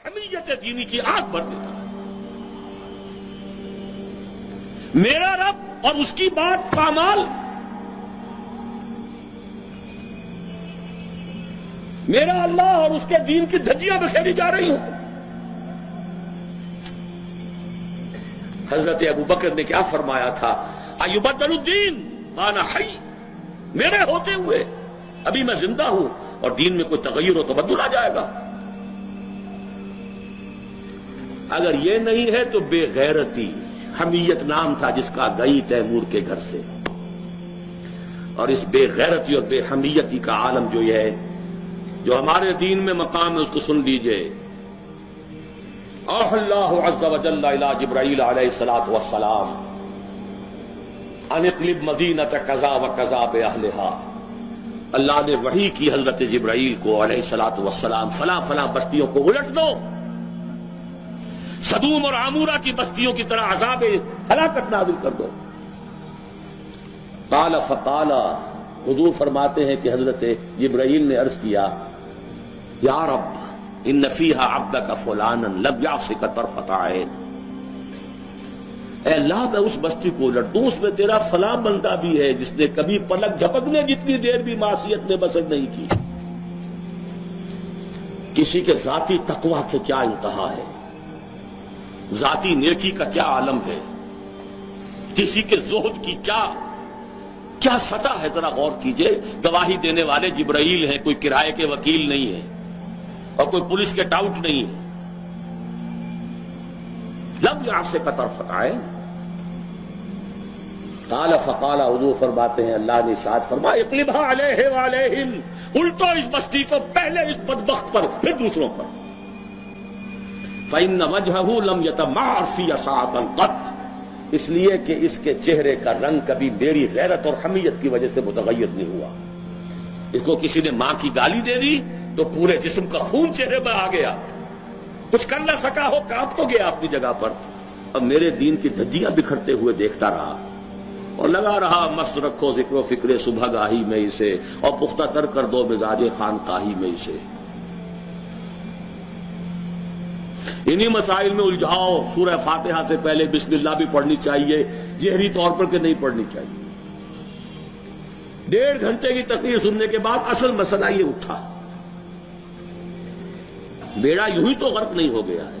حمیت دینی کی آگ بھر دیتا ہے۔ میرا رب اور اس کی بات پامال، میرا اللہ اور اس کے دین کی دھجیاں بکھیری جا رہی ہوں۔ حضرت ابو بکر نے کیا فرمایا تھا؟ ایبدل الدین وانا حی، میرے ہوتے ہوئے ابھی میں زندہ ہوں اور دین میں کوئی تغیر و تبدل آ جائے گا۔ اگر یہ نہیں ہے تو بے غیرتی، حمیت نام تھا جس کا گئی تیمور کے گھر سے، اور اس بے غیرتی اور بے حمیتی کا عالم جو یہ ہے، جو ہمارے دین میں مقام ہے، اس کو سن لیجئے۔ اوحى اللہ عز وجل الى جبرائیل علیہ الصلوۃ والسلام ان اقلب مدینۃ کذا وکذا باہلھا، اللہ نے وحی کی حضرت جبرائیل کو علیہ الصلوۃ والسلام، فلاں فلاں بستیوں کو الٹ دو، سدوم اور عمورہ کی بستیوں کی طرح عذاب ہلاکت نازل کر دو۔ قال فقال، حضور فرماتے ہیں کہ حضرت جبرائیل نے عرض کیا، یا رب ان فیہا عبدک فلانا لم یعصک طرفۃ عین، اے اللہ میں اس بستی کو الٹ دوں، اس میں تیرا فلاں بندہ بھی ہے جس نے کبھی پلک جھپکنے جتنی دیر بھی معصیت میں بسر نہیں کی۔ کسی کے ذاتی تقویٰ کے کیا انتہا ہے، ذاتی نیکی کا کیا عالم ہے، کسی کے زہد کی کیا سطح ہے، ذرا غور کیجئے۔ گواہی دینے والے جبرائیل ہیں، کوئی کرائے کے وکیل نہیں ہے اور کوئی پولیس کے ٹاؤٹ نہیں ہے۔ لم یعصک طرفۃ عین، قال فقال، حضور فرماتے ہیں اللہ نے ارشاد فرمایا، اقلبھا علیہ وعلیہم، الٹو اس بستی کو، پہلے اس بدبخت پر پھر دوسروں پر۔ فإن وجهه لم يتمعر في ساعة قط، اس لیے کہ اس کے چہرے کا رنگ کبھی میری غیرت اور حمیت کی وجہ سے متغیر نہیں ہوا۔ اس کو کسی نے ماں کی گالی دے دی تو پورے جسم کا خون چہرے میں آ گیا، کچھ کر نہ سکا ہو، کانپ تو گیا اپنی جگہ پر۔ اب میرے دین کی دھجیاں بکھرتے ہوئے دیکھتا رہا اور لگا رہا، مست رکھو ذکر و فکر صبح گاہی میں اسے، اور پختہ تر کر دو مزاج خانقاہی میں اسے۔ انہی مسائل میں الجھاؤ۔ سورہ فاتحہ سے پہلے بسم اللہ بھی پڑھنی چاہیے، جہری طور پر کہ نہیں پڑھنی چاہیے۔ 1.5 گھنٹے کی تقریر سننے کے بعد اصل مسئلہ یہ اٹھا، بیڑا یوں ہی تو غرق نہیں ہو گیا ہے۔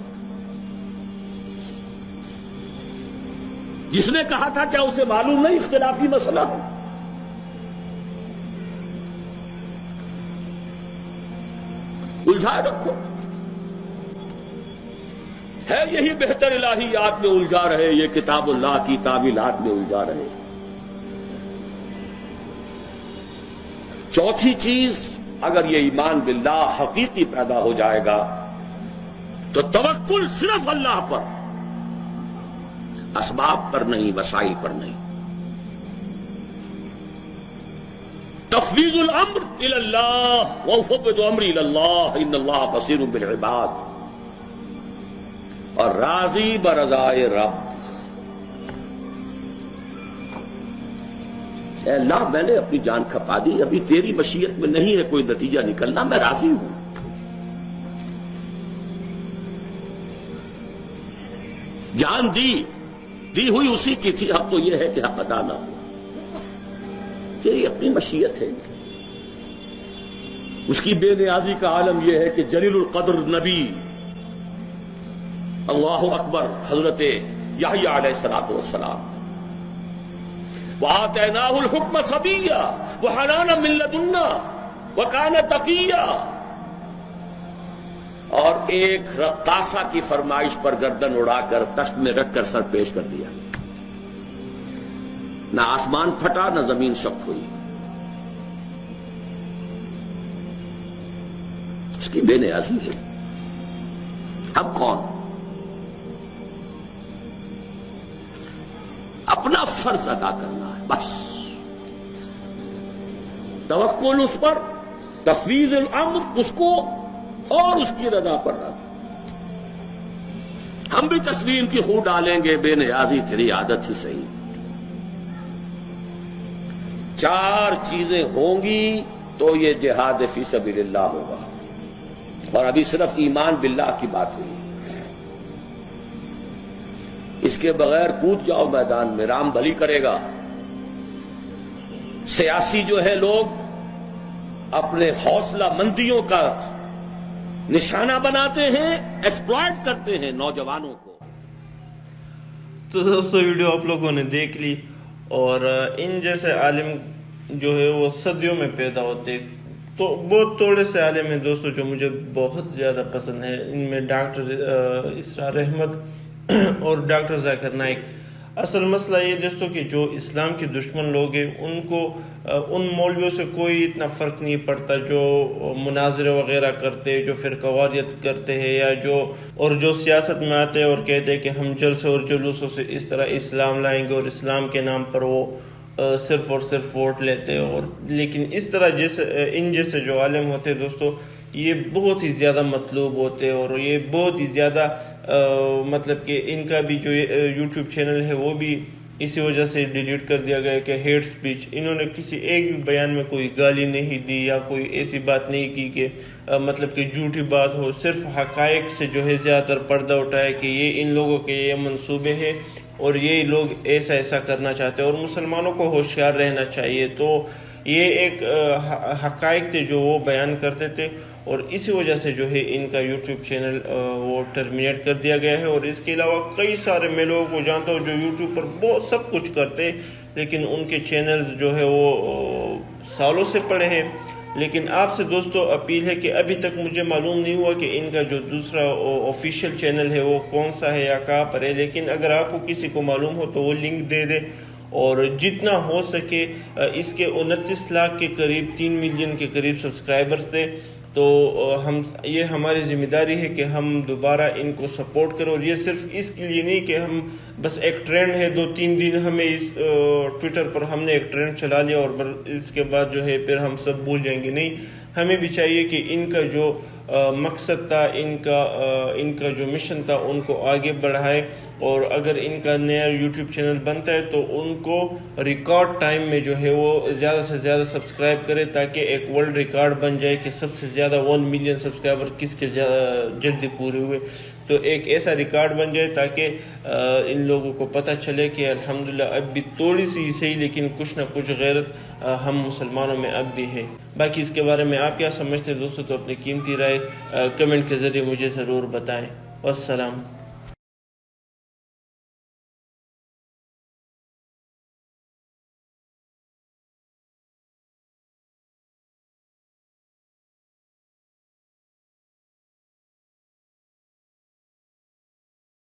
جس نے کہا تھا کیا اسے معلوم نہیں اختلافی مسئلہ ہے؟ الجھائے رکھو، ہے یہی بہتر الہیات میں الجھا رہے، یہ کتاب اللہ کی تعویلات میں الجھا رہے۔ چوتھی چیز، اگر یہ ایمان باللہ حقیقی پیدا ہو جائے گا تو توکل صرف اللہ پر، اسباب پر نہیں، وسائل پر نہیں۔ تفویض الامر الی اللہ، وافوض امری الی اللہ ان اللہ بصیر بالعباد، اور راضی برضائے رب۔ اے اللہ میں نے اپنی جان کھپا دی، ابھی تیری مشیت میں نہیں ہے کوئی نتیجہ نکلنا، میں راضی ہوں۔ جان دی ہوئی اسی کی تھی، اب تو یہ ہے کہ حق ادا نہ ہو، تیری اپنی مشیت ہے۔ اس کی بے نیازی کا عالم یہ ہے کہ جلیل القدر نبی، اللہ اکبر، حضرت یحییٰ علیہ الصلوۃ والسلام، وآتیناہ الحکم صبیا وحنانا من لدنا وکان تقیا، اور ایک رقاصہ کی فرمائش پر گردن اڑا کر تشت میں رکھ کر سر پیش کر دیا، نہ آسمان پھٹا نہ زمین شق ہوئی۔ اس کی بے نیازی ہے۔ اب کون؟ اپنا فرض ادا کرنا ہے بس، توکل اس پر، تفویض الامر اس کو، اور اس کی رضا پر رضا۔ ہم بھی تسلیم کی خو ڈالیں گے، بے نیازی تیری عادت ہی صحیح۔ 4 چیزیں ہوں گی تو یہ جہاد فی سبیل اللہ ہوگا۔ اور ابھی صرف ایمان باللہ کی بات ہوئی. اس کے بغیر کود جاؤ میدان میں، رام بھلی کرے گا. سیاسی جو ہے لوگ اپنے حوصلہ مندیوں کا نشانہ بناتے ہیں، ایکسپلائٹ کرتے ہیں نوجوانوں کو. تو دوستو ویڈیو آپ لوگوں نے دیکھ لی، اور ان جیسے عالم جو ہے وہ صدیوں میں پیدا ہوتے. تو بہت تھوڑے سے عالم ہیں دوستو جو مجھے بہت زیادہ پسند ہیں. ان میں ڈاکٹر اسرار احمد اور ڈاکٹر ذاکر نائک. اصل مسئلہ یہ دوستو کہ جو اسلام کے دشمن لوگ ہیں ان کو ان مولویوں سے کوئی اتنا فرق نہیں پڑتا جو مناظرے وغیرہ کرتے، جو فرقہ واریت کرتے ہیں، یا جو سیاست میں آتے ہیں اور کہتے ہیں کہ ہم جلسے اور جلوسوں سے اس طرح اسلام لائیں گے اور اسلام کے نام پر وہ صرف اور صرف ووٹ لیتے. اور لیکن اس طرح ان جیسے جو عالم ہوتے ہیں دوستو، یہ بہت ہی زیادہ مطلوب ہوتے، اور یہ بہت ہی زیادہ مطلب کہ ان کا بھی جو یوٹیوب چینل ہے وہ بھی اسی وجہ سے ڈیلیٹ کر دیا گیا کہ ہیٹ سپیچ. انہوں نے کسی ایک بھی بیان میں کوئی گالی نہیں دی یا کوئی ایسی بات نہیں کی کہ مطلب کہ جھوٹی بات ہو. صرف حقائق سے جو ہے زیادہ تر پردہ اٹھایا کہ یہ ان لوگوں کے یہ منصوبے ہیں اور یہ لوگ ایسا کرنا چاہتے ہیں اور مسلمانوں کو ہوشیار رہنا چاہیے. تو یہ ایک حقائق تھے جو وہ بیان کرتے تھے، اور اسی وجہ سے جو ہے ان کا یوٹیوب چینل وہ ٹرمینیٹ کر دیا گیا ہے. اور اس کے علاوہ کئی سارے میں لوگوں کو جانتا ہوں جو یوٹیوب پر بہت سب کچھ کرتے، لیکن ان کے چینلز جو ہے وہ سالوں سے پڑے ہیں. لیکن آپ سے دوستو اپیل ہے کہ ابھی تک مجھے معلوم نہیں ہوا کہ ان کا جو دوسرا آفیشیل چینل ہے وہ کون سا ہے یا کہاں پر ہے. لیکن اگر آپ کو کسی کو معلوم ہو تو وہ لنک دے دے، اور جتنا ہو سکے اس کے 29 لاکھ کے قریب 3 ملین کے قریب سبسکرائبرز تھے. تو یہ ہماری ذمہ داری ہے کہ ہم دوبارہ ان کو سپورٹ کریں. اور یہ صرف اس کے لیے نہیں کہ ہم بس ایک ٹرینڈ ہے 2-3 دن ہمیں اس ٹویٹر پر ہم نے ایک ٹرینڈ چلا لیا اور اس کے بعد جو ہے پھر ہم سب بھول جائیں گے. نہیں، ہمیں بھی چاہیے کہ ان کا جو مقصد تھا، ان کا جو مشن تھا ان کو آگے بڑھائے. اور اگر ان کا نیا یوٹیوب چینل بنتا ہے تو ان کو ریکارڈ ٹائم میں جو ہے وہ زیادہ سے زیادہ سبسکرائب کرے، تاکہ ایک ورلڈ ریکارڈ بن جائے کہ سب سے زیادہ 1 ملین سبسکرائبر کس کے جلدی پورے ہوئے. تو ایک ایسا ریکارڈ بن جائے تاکہ ان لوگوں کو پتہ چلے کہ الحمدللہ اب بھی تھوڑی سی صحیح لیکن کچھ نہ کچھ غیرت ہم مسلمانوں میں اب بھی ہے. باقی اس کے بارے میں آپ کیا سمجھتے ہیں دوستو؟ تو اپنی قیمتی رائے کمنٹ کے ذریعے مجھے ضرور بتائیں. والسلام.